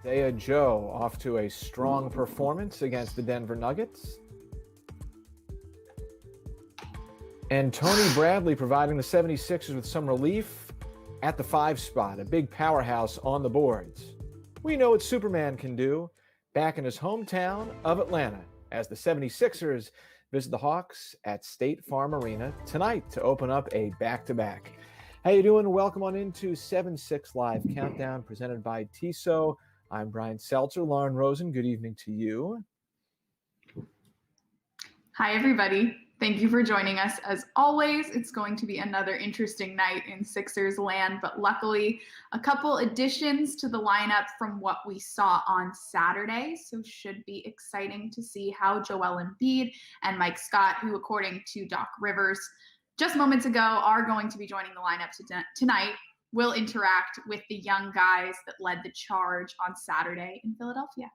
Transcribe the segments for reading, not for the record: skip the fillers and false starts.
Isaiah Joe off to a strong performance against the Denver Nuggets. And Tony Bradley providing the 76ers with some relief at the 5 spot, a big powerhouse on the boards. We know what Superman can do back in his hometown of Atlanta as the 76ers visit the Hawks at State Farm Arena tonight to open up a back-to-back. How you doing? Welcome on into 7-6 Live Countdown presented by Tissot. I'm Brian Seltzer. Lauren Rosen, good evening to you. Hi, everybody. Thank you for joining us. As always, it's going to be another interesting night in Sixers land, but luckily a couple additions to the lineup from what we saw on Saturday, so should be exciting to see how Joel Embiid and Mike Scott, who according to Doc Rivers just moments ago are going to be joining the lineup tonight, will interact with the young guys that led the charge on Saturday in Philadelphia.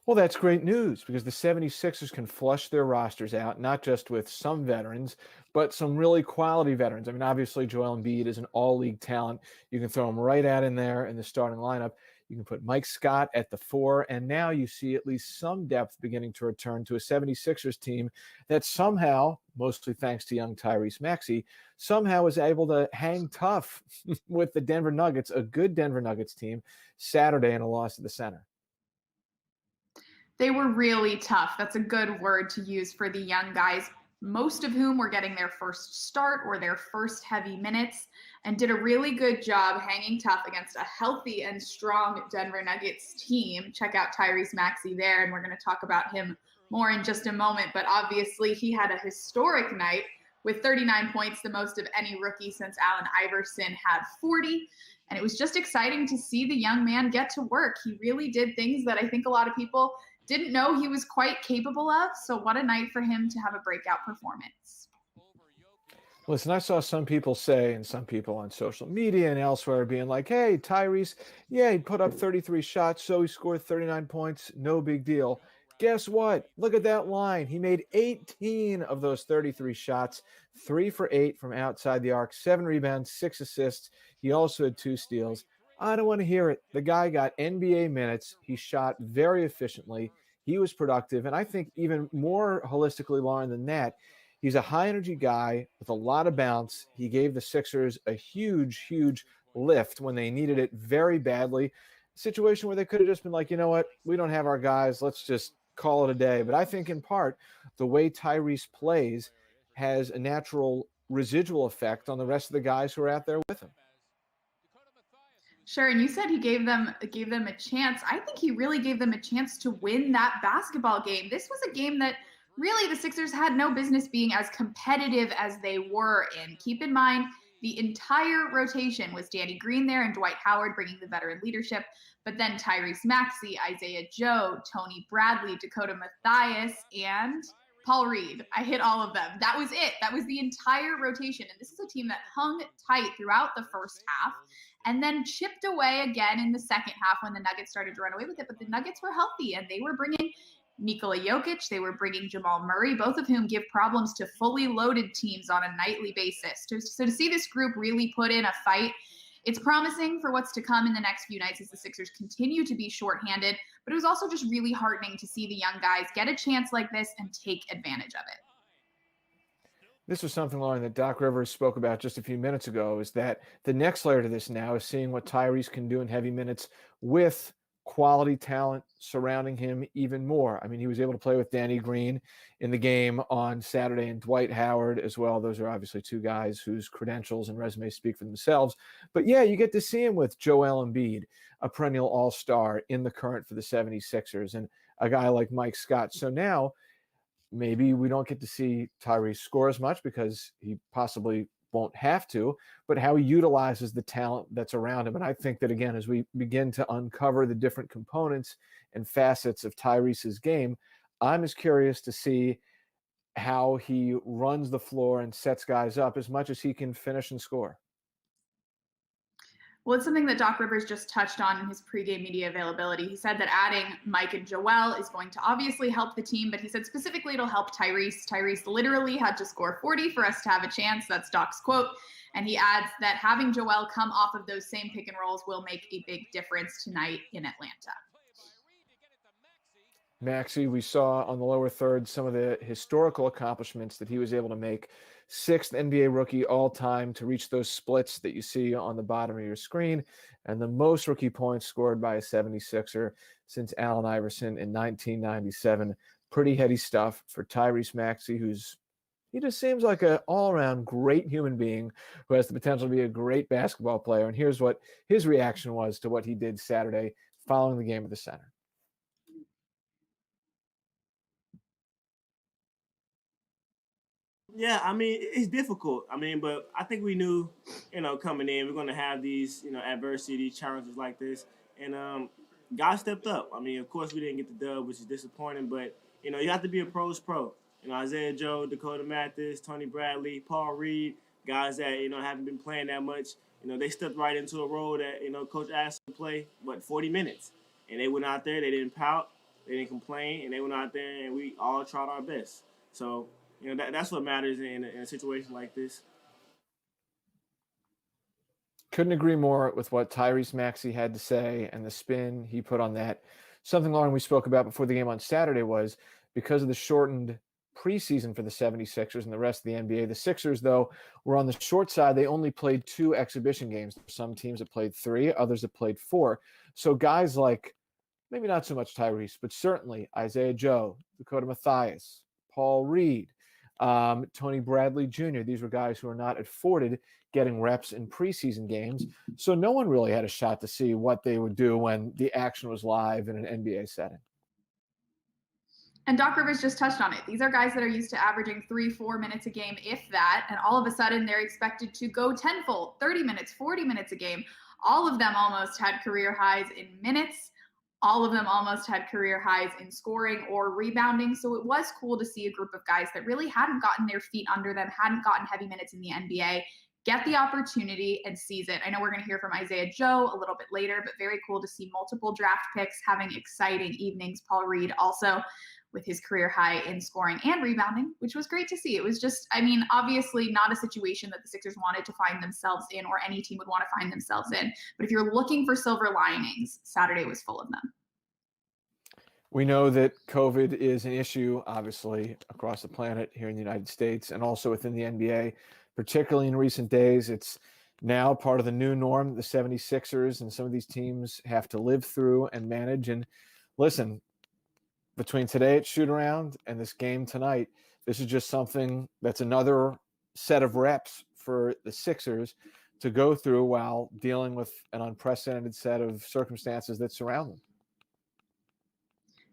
Well, that's great news because the 76ers can flush their rosters out, not just with some veterans, but some really quality veterans. I mean, obviously, Joel Embiid is an all-league talent. You can throw him right out in there in the starting lineup. You can put Mike Scott at the 4, and now you see at least some depth beginning to return to a 76ers team that somehow, mostly thanks to young Tyrese Maxey, somehow was able to hang tough with the Denver Nuggets, a good Denver Nuggets team, Saturday in a loss to the center. They were really tough. That's a good word to use for the young guys, most of whom were getting their first start or their first heavy minutes, and did a really good job hanging tough against a healthy and strong Denver Nuggets team. Check out Tyrese Maxey there, and we're going to talk about him more in just a moment. But obviously, he had a historic night with 39 points, the most of any rookie since Allen Iverson had 40. And it was just exciting to see the young man get to work. He really did things that I think a lot of people didn't know he was quite capable of. So what a night for him to have a breakout performance. Listen, I saw some people say, and some people on social media and elsewhere being like, hey, Tyrese, yeah, he put up 33 shots, so he scored 39 points, no big deal. Guess what? Look at that line. He made 18 of those 33 shots, 3 for 8 from outside the arc, 7 rebounds, 6 assists. He also had 2 steals. I don't want to hear it. The guy got NBA minutes. He shot very efficiently. He was productive. And I think even more holistically, Lauren, than that, he's a high-energy guy with a lot of bounce. He gave the Sixers a huge, huge lift when they needed it very badly. A situation where they could have just been like, you know what, we don't have our guys. Let's just call it a day. But I think in part, the way Tyrese plays has a natural residual effect on the rest of the guys who are out there with him. Sure, and you said he gave them a chance. I think he really gave them a chance to win that basketball game. This was a game that really the Sixers had no business being as competitive as they were in. Keep in mind, the entire rotation was Danny Green there and Dwight Howard bringing the veteran leadership, but then Tyrese Maxey, Isaiah Joe, Tony Bradley, Dakota Mathias, and Paul Reed. I hit all of them. That was it. That was the entire rotation. And this is a team that hung tight throughout the first half and then chipped away again in the second half when the Nuggets started to run away with it. But the Nuggets were healthy, and they were bringing Nikola Jokic, they were bringing Jamal Murray, both of whom give problems to fully loaded teams on a nightly basis. So to see this group really put in a fight, it's promising for what's to come in the next few nights as the Sixers continue to be shorthanded. But it was also just really heartening to see the young guys get a chance like this and take advantage of it. This was something, Lauren, that Doc Rivers spoke about just a few minutes ago, is that the next layer to this now is seeing what Tyrese can do in heavy minutes with quality talent surrounding him even more. I mean, he was able to play with Danny Green in the game on Saturday and Dwight Howard as well. Those are obviously 2 guys whose credentials and resumes speak for themselves. But yeah, you get to see him with Joel Embiid, a perennial all-star in the current for the 76ers, and a guy like Mike Scott. So now maybe we don't get to see Tyrese score as much because he possibly won't have to, but how he utilizes the talent that's around him. And I think that, again, as we begin to uncover the different components and facets of Tyrese's game, I'm as curious to see how he runs the floor and sets guys up as much as he can finish and score. Well, it's something that Doc Rivers just touched on in his pregame media availability. He said that adding Mike and Joel is going to obviously help the team, but he said specifically it'll help Tyrese. Tyrese literally had to score 40 for us to have a chance. That's Doc's quote. And he adds that having Joel come off of those same pick and rolls will make a big difference tonight in Atlanta. Maxey, we saw on the lower third some of the historical accomplishments that he was able to make. Sixth NBA rookie all time to reach those splits that you see on the bottom of your screen, and the most rookie points scored by a 76er since Allen Iverson in 1997. Pretty heady stuff for Tyrese Maxey, he just seems like an all-around great human being who has the potential to be a great basketball player. And here's what his reaction was to what he did Saturday following the game at the Center. Yeah, I mean, it's difficult. I mean, but I think we knew, coming in, we're going to have these, adversity, challenges like this. And God stepped up. I mean, of course, we didn't get the dub, which is disappointing. But, you have to be a pro's pro. Isaiah Joe, Dakota Mathis, Tony Bradley, Paul Reed, guys that, haven't been playing that much. They stepped right into a role that, Coach asked them to play, 40 minutes. And they went out there. They didn't pout. They didn't complain. And they went out there, and we all tried our best. So, that's what matters in a situation like this. Couldn't agree more with what Tyrese Maxey had to say and the spin he put on that. Something, Lauren, we spoke about before the game on Saturday was because of the shortened preseason for the 76ers and the rest of the NBA. The Sixers, though, were on the short side. They only played 2 exhibition games. Some teams have played 3, others have played 4. So guys like, maybe not so much Tyrese, but certainly Isaiah Joe, Dakota Mathias, Paul Reed, Tony Bradley Jr. These were guys who were not afforded getting reps in preseason games. So no one really had a shot to see what they would do when the action was live in an NBA setting. And Doc Rivers just touched on it. These are guys that are used to averaging 3-4 minutes a game, if that, and all of a sudden they're expected to go tenfold, 30 minutes, 40 minutes a game. All of them almost had career highs in minutes. All of them almost had career highs in scoring or rebounding. So it was cool to see a group of guys that really hadn't gotten their feet under them, hadn't gotten heavy minutes in the NBA, get the opportunity and seize it. I know we're going to hear from Isaiah Joe a little bit later, but very cool to see multiple draft picks having exciting evenings. Paul Reed also with his career high in scoring and rebounding, which was great to see. It was just, obviously not a situation that the Sixers wanted to find themselves in or any team would want to find themselves in. But if you're looking for silver linings, Saturday was full of them. We know that COVID is an issue, obviously, across the planet here in the United States and also within the NBA, particularly in recent days. It's now part of the new norm the 76ers and some of these teams have to live through and manage. And listen, between today at shoot-around and this game tonight, this is just something that's another set of reps for the Sixers to go through while dealing with an unprecedented set of circumstances that surround them.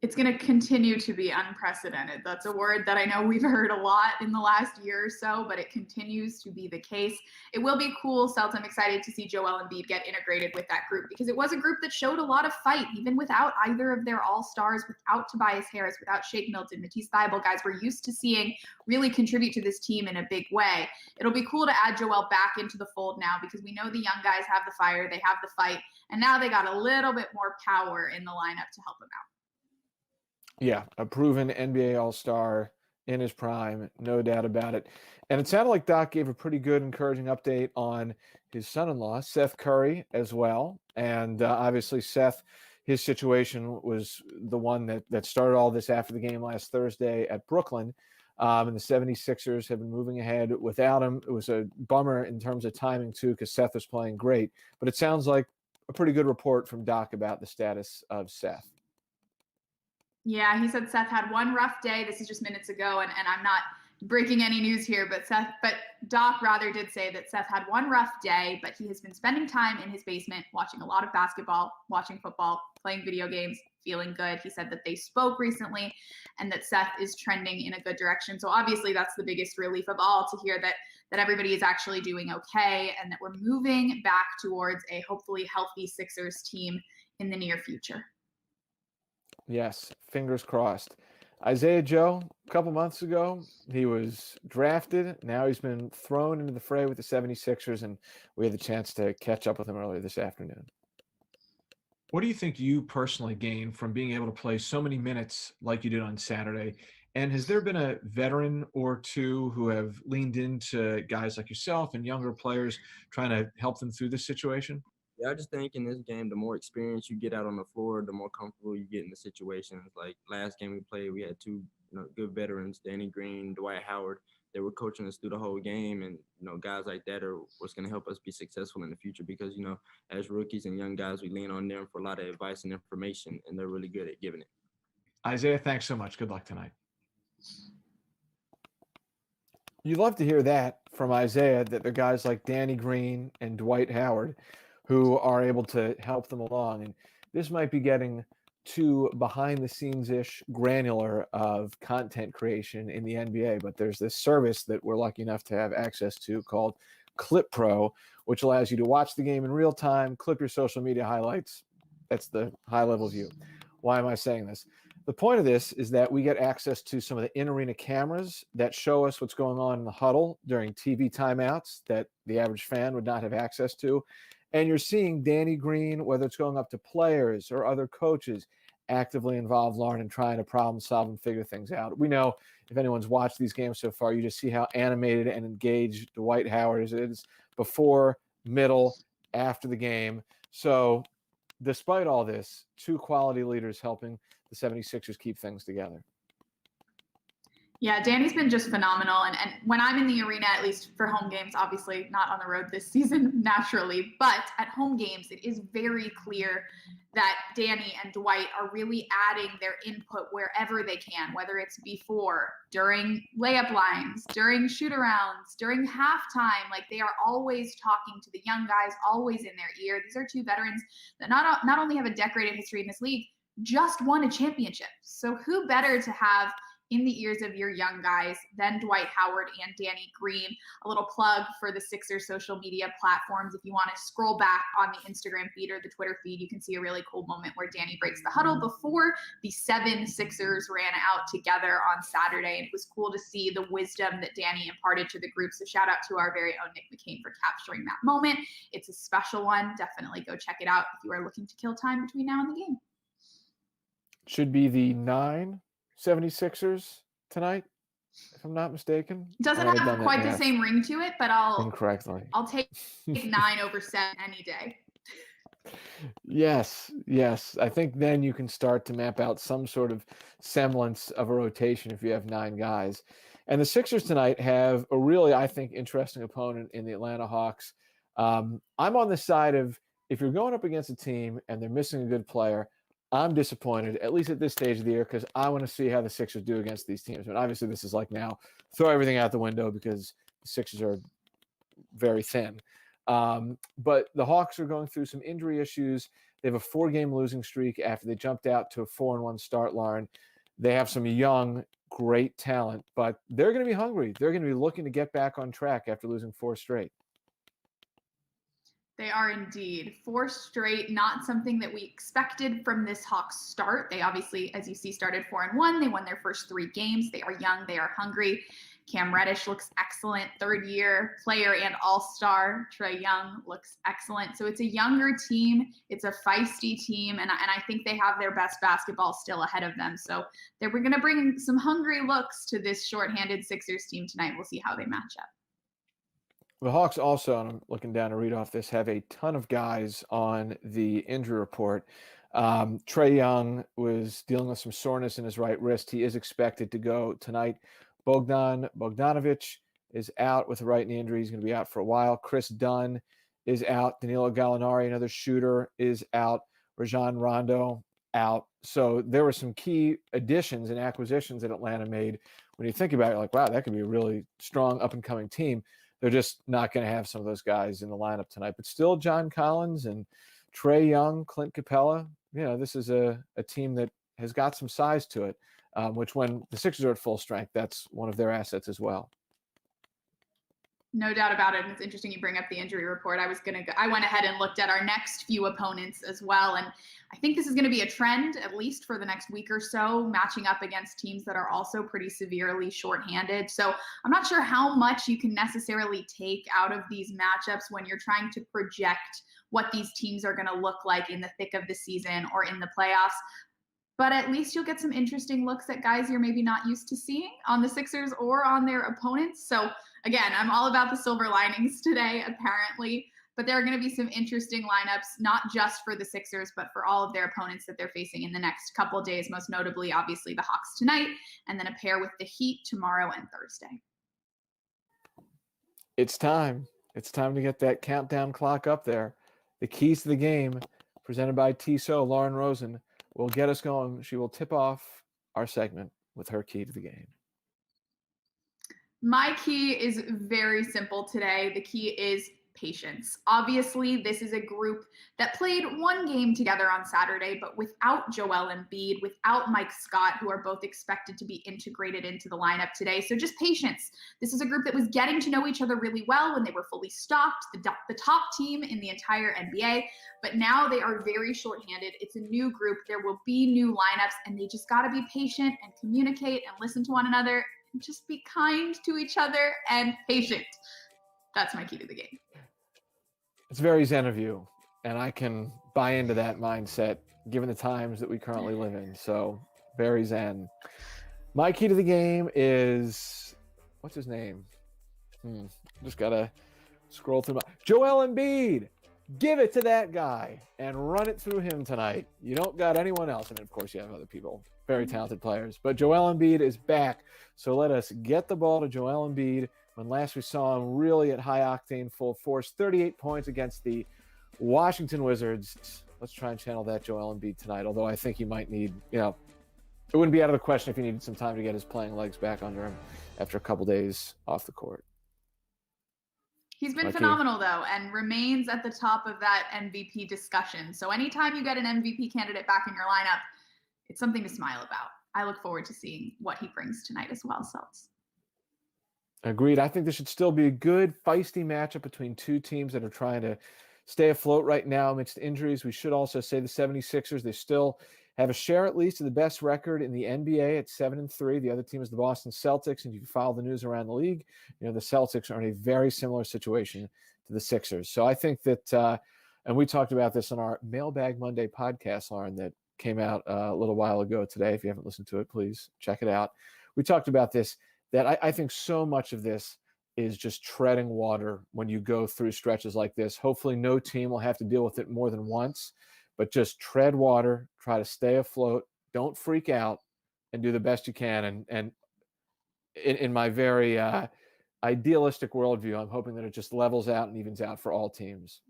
It's going to continue to be unprecedented. That's a word that I know we've heard a lot in the last year or so, but it continues to be the case. It will be cool, Celts. I'm excited to see Joel Embiid get integrated with that group because it was a group that showed a lot of fight, even without either of their all-stars, without Tobias Harris, without Shake Milton, Matisse Thybulle, guys we're used to seeing really contribute to this team in a big way. It'll be cool to add Joel back into the fold now because we know the young guys have the fire, they have the fight, and now they got a little bit more power in the lineup to help them out. Yeah, a proven NBA All-Star in his prime, no doubt about it. And it sounded like Doc gave a pretty good, encouraging update on his son-in-law, Seth Curry, as well. And obviously, Seth, his situation was the one that started all this after the game last Thursday at Brooklyn. And the 76ers have been moving ahead without him. It was a bummer in terms of timing, too, because Seth was playing great. But it sounds like a pretty good report from Doc about the status of Seth. Yeah, he said Seth had one rough day. This is just minutes ago, and I'm not breaking any news here, but Doc rather did say that Seth had one rough day, but he has been spending time in his basement watching a lot of basketball, watching football, playing video games, feeling good. He said that they spoke recently and that Seth is trending in a good direction. So obviously that's the biggest relief of all to hear that everybody is actually doing okay and that we're moving back towards a hopefully healthy Sixers team in the near future. Yes, fingers crossed. Isaiah Joe, a couple months ago, he was drafted. Now he's been thrown into the fray with the 76ers, and we had the chance to catch up with him earlier this afternoon. What do you think you personally gained from being able to play so many minutes like you did on Saturday? And has there been a veteran or two who have leaned into guys like yourself and younger players trying to help them through this situation? Yeah, I just think in this game, the more experience you get out on the floor, the more comfortable you get in the situations. Like last game we played, we had two good veterans, Danny Green, Dwight Howard. They were coaching us through the whole game, and guys like that are what's going to help us be successful in the future. Because as rookies and young guys, we lean on them for a lot of advice and information, and they're really good at giving it. Isaiah, thanks so much. Good luck tonight. You love to hear that from Isaiah, that there are guys like Danny Green and Dwight Howard who are able to help them along. And this might be getting too behind the scenes-ish granular of content creation in the NBA, but there's this service that we're lucky enough to have access to called Clip Pro, which allows you to watch the game in real time, clip your social media highlights. That's the high-level view. Why am I saying this? The point of this is that we get access to some of the in-arena cameras that show us what's going on in the huddle during TV timeouts that the average fan would not have access to. And you're seeing Danny Green, whether it's going up to players or other coaches, actively involved, Lauren, in trying to problem solve and figure things out. We know, if anyone's watched these games so far, you just see how animated and engaged Dwight Howard is before, middle, after the game. So despite all this, two quality leaders helping the 76ers keep things together. Yeah, Danny's been just phenomenal. And when I'm in the arena, at least for home games, obviously not on the road this season naturally, but at home games, it is very clear that Danny and Dwight are really adding their input wherever they can, whether it's before, during layup lines, during shoot-arounds, during halftime. Like, they are always talking to the young guys, always in their ear. These are two veterans that not only have a decorated history in this league, just won a championship. So who better to have in the ears of your young guys than Dwight Howard and Danny Green? A little plug for the Sixers social media platforms. If you want to scroll back on the Instagram feed or the Twitter feed, you can see a really cool moment where Danny breaks the huddle before the 7 Sixers ran out together on Saturday. And it was cool to see the wisdom that Danny imparted to the group. So shout out to our very own Nick McCain for capturing that moment. It's a special one. Definitely go check it out if you are looking to kill time between now and the game. Should be the 9 76ers tonight, if I'm not mistaken. Doesn't have quite the same ring to it, but I'll take 9 over 7 any day. Yes. I think then you can start to map out some sort of semblance of a rotation if you have 9 guys. And the Sixers tonight have a really, I think, interesting opponent in the Atlanta Hawks. I'm on the side of, if you're going up against a team and they're missing a good player, I'm disappointed, at least at this stage of the year, because I want to see how the Sixers do against these teams. But obviously this is like now throw everything out the window because the Sixers are very thin. But the Hawks are going through some injury issues. They have a 4-game losing streak after they jumped out to a 4-1 start, Lauren. They have some young, great talent, but they're going to be hungry. They're going to be looking to get back on track after losing 4 straight. They are indeed. 4 straight, not something that we expected from this Hawks start. They obviously, as you see, started 4-1. They won their first 3 games. They are young. They are hungry. Cam Reddish looks excellent. 3rd-year player and all-star. Trae Young looks excellent. So it's a younger team. It's a feisty team, and I think they have their best basketball still ahead of them. So we're going to bring some hungry looks to this shorthanded Sixers team tonight. We'll see how they match up. The Hawks also, and I'm looking down to read off this, have a ton of guys on the injury report. Trae Young was dealing with some soreness in his right wrist. He is expected to go tonight. Bogdanovic is out with a right knee injury. He's going to be out for a while. Chris Dunn is out. Danilo Gallinari, another shooter, is out. Rajon Rondo out. So there were some key additions and acquisitions that Atlanta made. When you think about it, you're like, wow, that could be a really strong up-and-coming team. They're just not going to have some of those guys in the lineup tonight. But still, John Collins and Trae Young, Clint Capella, this is a team that has got some size to it, which when the Sixers are at full strength, that's one of their assets as well. No doubt about it. And it's interesting you bring up the injury report. I went ahead and looked at our next few opponents as well. And I think this is going to be a trend, at least for the next week or so, matching up against teams that are also pretty severely shorthanded. So I'm not sure how much you can necessarily take out of these matchups when you're trying to project what these teams are going to look like in the thick of the season or in the playoffs. But at least you'll get some interesting looks at guys you're maybe not used to seeing on the Sixers or on their opponents. So again, I'm all about the silver linings today, apparently. But there are going to be some interesting lineups, not just for the Sixers, but for all of their opponents that they're facing in the next couple of days, most notably, obviously, the Hawks tonight, and then a pair with the Heat tomorrow and Thursday. It's time. It's time to get that countdown clock up there. The keys to the game, presented by Tissot, Lauren Rosen, will get us going. She will tip off our segment with her key to the game. My key is very simple today. The key is patience. Obviously, this is a group that played one game together on Saturday, but without Joel Embiid, without Mike Scott, who are both expected to be integrated into the lineup today. So just patience. This is a group that was getting to know each other really well when they were fully stocked, the top team in the entire NBA, but now they are very shorthanded. It's a new group. There will be new lineups, and they just got to be patient and communicate and listen to one another and just be kind to each other and patient. That's my key to the game. It's very zen of you, and I can buy into that mindset given the times that we currently live in. So very zen. My key to the game is, what's his name? Just gotta scroll through Joel Embiid. Give it to that guy and run it through him tonight. You don't got anyone else. And of course you have other people, very talented players, but Joel Embiid is back. So let us get the ball to Joel Embiid. When last we saw him really at high octane, full force, 38 points against the Washington Wizards. Let's try and channel that Joel Embiid tonight. Although I think he might need, it wouldn't be out of the question if he needed some time to get his playing legs back under him after a couple days off the court. He's been phenomenal, though, and remains at the top of that MVP discussion. So anytime you get an MVP candidate back in your lineup, it's something to smile about. I look forward to seeing what he brings tonight as well, Celts. Agreed. I think this should still be a good, feisty matchup between two teams that are trying to stay afloat right now amidst injuries. We should also say the 76ers, they still have a share at least of the best record in the NBA at 7-3. The other team is the Boston Celtics, and if you follow the news around the league, the Celtics are in a very similar situation to the Sixers. So I think that, and we talked about this on our Mailbag Monday podcast, Lauren, that came out a little while ago today. If you haven't listened to it, please check it out. We talked about this, that I think so much of this is just treading water when you go through stretches like this. Hopefully no team will have to deal with it more than once, but just tread water, try to stay afloat, don't freak out, and do the best you can. And in my very idealistic worldview, I'm hoping that it just levels out and evens out for all teams,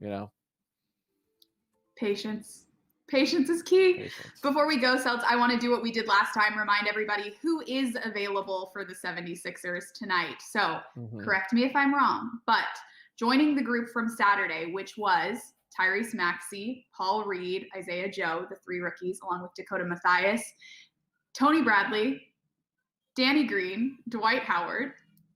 Patience. Patience is key. Patience. Before we go, Celts, I want to do what we did last time, remind everybody who is available for the 76ers tonight. So correct me if I'm wrong, but joining the group from Saturday, which was Tyrese Maxey, Paul Reed, Isaiah Joe, the three rookies, along with Dakota Mathias, Tony Bradley, Danny Green, Dwight Howard,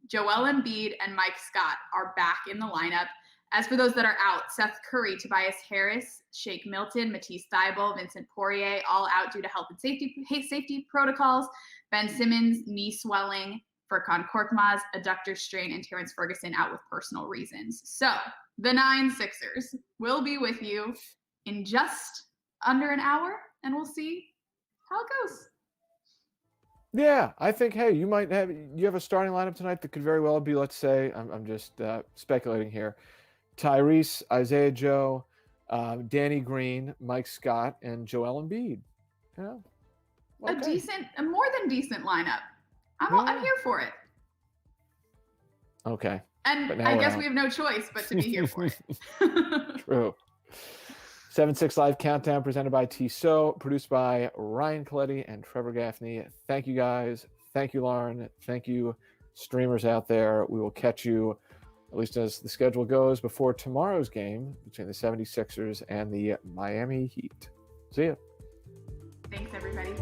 Joel Embiid, and Mike Scott are back in the lineup. As for those that are out, Seth Curry, Tobias Harris, Shake Milton, Matisse Thybulle, Vincent Poirier, all out due to health and safety protocols. Ben Simmons, knee swelling. Furkan Korkmaz, adductor strain, and Terrence Ferguson out with personal reasons. So the 9 Sixers will be with you in just under an hour, and we'll see how it goes. Yeah, I think, hey, you have a starting lineup tonight that could very well be, let's say, I'm just speculating here, Tyrese, Isaiah Joe, Danny Green, Mike Scott, and Joel Embiid. Yeah. Okay. A more than decent lineup. I'm here for it. Okay. And I guess we have no choice but to be here for it. True. 7-6 Live Countdown presented by Tissot, produced by Ryan Coletti and Trevor Gaffney. Thank you, guys. Thank you, Lauren. Thank you, streamers out there. We will catch you, at least as the schedule goes, before tomorrow's game between the 76ers and the Miami Heat. See ya. Thanks, everybody.